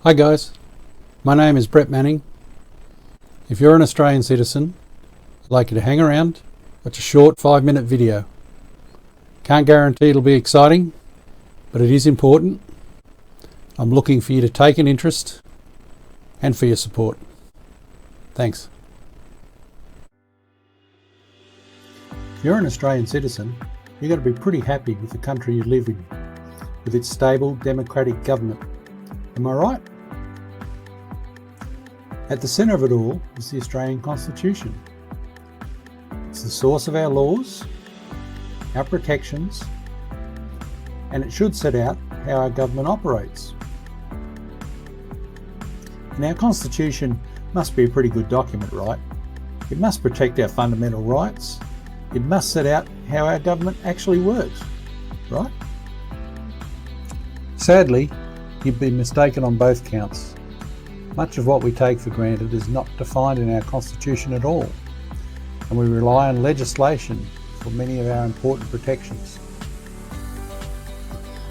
Hi guys, my name is Brett Manning. If you're an Australian citizen, I'd like you to hang around, watch a short 5-minute video. Can't guarantee it'll be exciting, but it is important. I'm looking for you to take an interest and for your support. Thanks. If you're an Australian citizen, you've got to be pretty happy with the country you live in, with its stable democratic government. Am I right? At the centre of it all is the Australian Constitution. It's the source of our laws, our protections, and it should set out how our government operates. And our Constitution must be a pretty good document, right? It must protect our fundamental rights. It must set out how our government actually works, right? Sadly, you've been mistaken on both counts. Much of what we take for granted is not defined in our Constitution at all, and we rely on legislation for many of our important protections.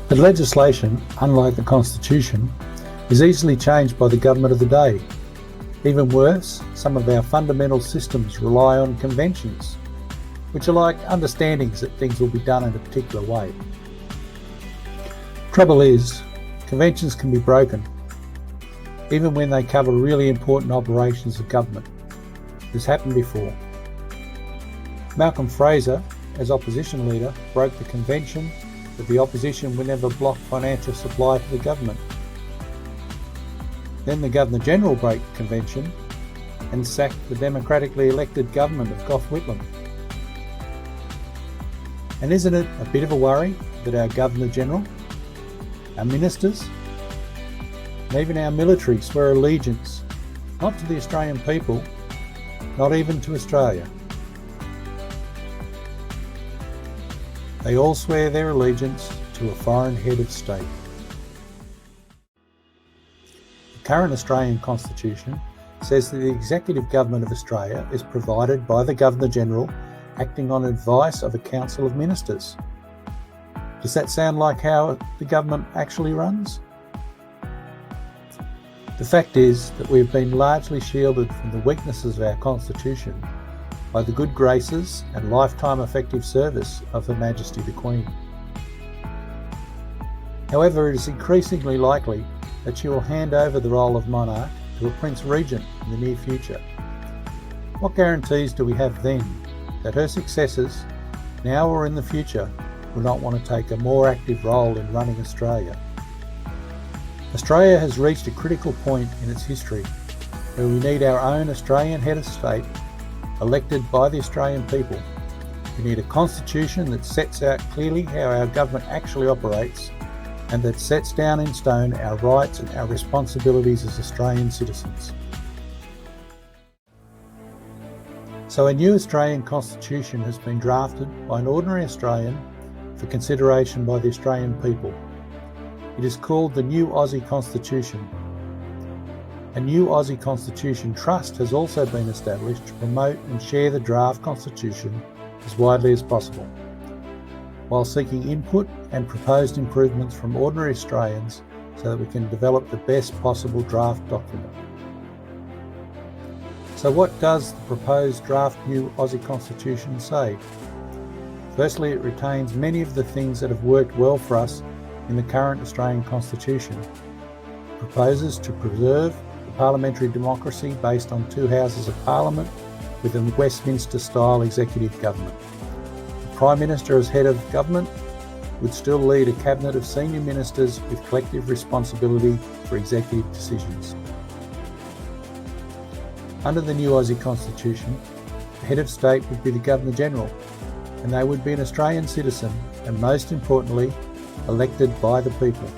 But legislation, unlike the Constitution, is easily changed by the government of the day. Even worse, some of our fundamental systems rely on conventions, which are like understandings that things will be done in a particular way. Trouble is, conventions can be broken, even when they cover really important operations of government. This happened before. Malcolm Fraser, as opposition leader, broke the convention that the opposition would never block financial supply to the government. Then the Governor-General broke the convention and sacked the democratically elected government of Gough Whitlam. And isn't it a bit of a worry that our Governor-General, our ministers, and even our military swear allegiance not to the Australian people, not even to Australia. They all swear their allegiance to a foreign head of state. The current Australian Constitution says that the executive government of Australia is provided by the Governor-General acting on advice of a council of ministers. Does that sound like how the government actually runs? The fact is that we have been largely shielded from the weaknesses of our Constitution by the good graces and lifetime effective service of Her Majesty the Queen. However, it is increasingly likely that she will hand over the role of monarch to a Prince Regent in the near future. What guarantees do we have then that her successors, now or in the future, will not want to take a more active role in running Australia? Australia has reached a critical point in its history where we need our own Australian head of state elected by the Australian people. We need a constitution that sets out clearly how our government actually operates and that sets down in stone our rights and our responsibilities as Australian citizens. So a new Australian Constitution has been drafted by an ordinary Australian for consideration by the Australian people. It is called the New Aussie Constitution. A New Aussie Constitution Trust has also been established to promote and share the draft Constitution as widely as possible, while seeking input and proposed improvements from ordinary Australians so that we can develop the best possible draft document. So what does the proposed draft New Aussie Constitution say? Firstly, it retains many of the things that have worked well for us in the current Australian Constitution. It proposes to preserve the parliamentary democracy based on 2 houses of parliament with a Westminster-style executive government. The Prime Minister as head of government would still lead a cabinet of senior ministers with collective responsibility for executive decisions. Under the new Aussie Constitution, the head of state would be the Governor-General, and they would be an Australian citizen and, most importantly, elected by the people.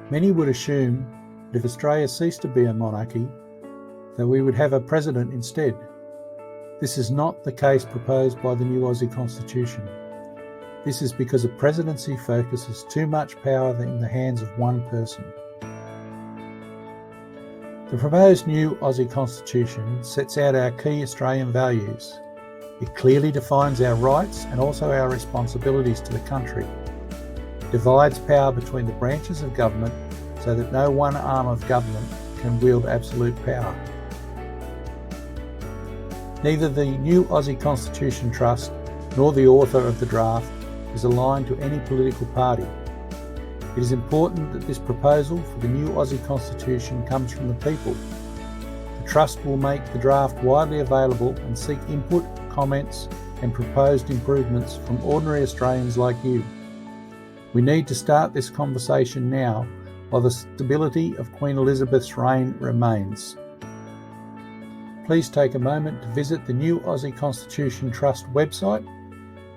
Many would assume that if Australia ceased to be a monarchy, that we would have a president instead. This is not the case proposed by the new Aussie Constitution. This is because a presidency focuses too much power in the hands of one person. The proposed new Aussie Constitution sets out our key Australian values. It clearly defines our rights and also our responsibilities to the country. divides power between the branches of government so that no one arm of government can wield absolute power. Neither the new Aussie Constitution Trust nor the author of the draft is aligned to any political party. It is important that this proposal for the new Aussie Constitution comes from the people. The Trust will make the draft widely available and seek input, comments and proposed improvements from ordinary Australians like you. We need to start this conversation now while the stability of Queen Elizabeth's reign remains. Please take a moment to visit the new Aussie Constitution Trust website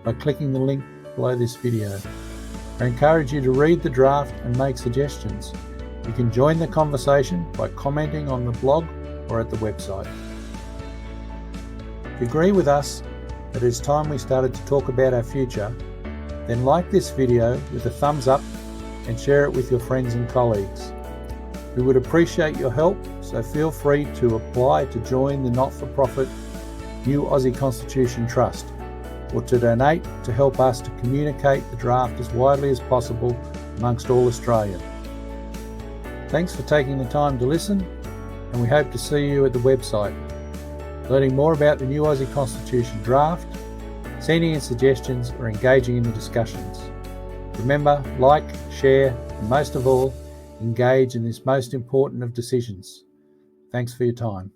by clicking the link below this video. I encourage you to read the draft and make suggestions. You can join the conversation by commenting on the blog or at the website. If you agree with us that it is time we started to talk about our future, then like this video with a thumbs up and share it with your friends and colleagues. We would appreciate your help, so feel free to apply to join the not-for-profit New Aussie Constitution Trust, or to donate to help us to communicate the draft as widely as possible amongst all Australia. Thanks for taking the time to listen, and we hope to see you at the website, learning more about the new Aussie Constitution draft, sending in suggestions or engaging in the discussions. Remember, like, share, and most of all, engage in this most important of decisions. Thanks for your time.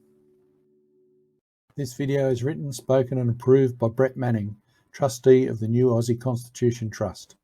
This video is written, spoken and approved by Brett Manning, Trustee of the New Aussie Constitution Trust.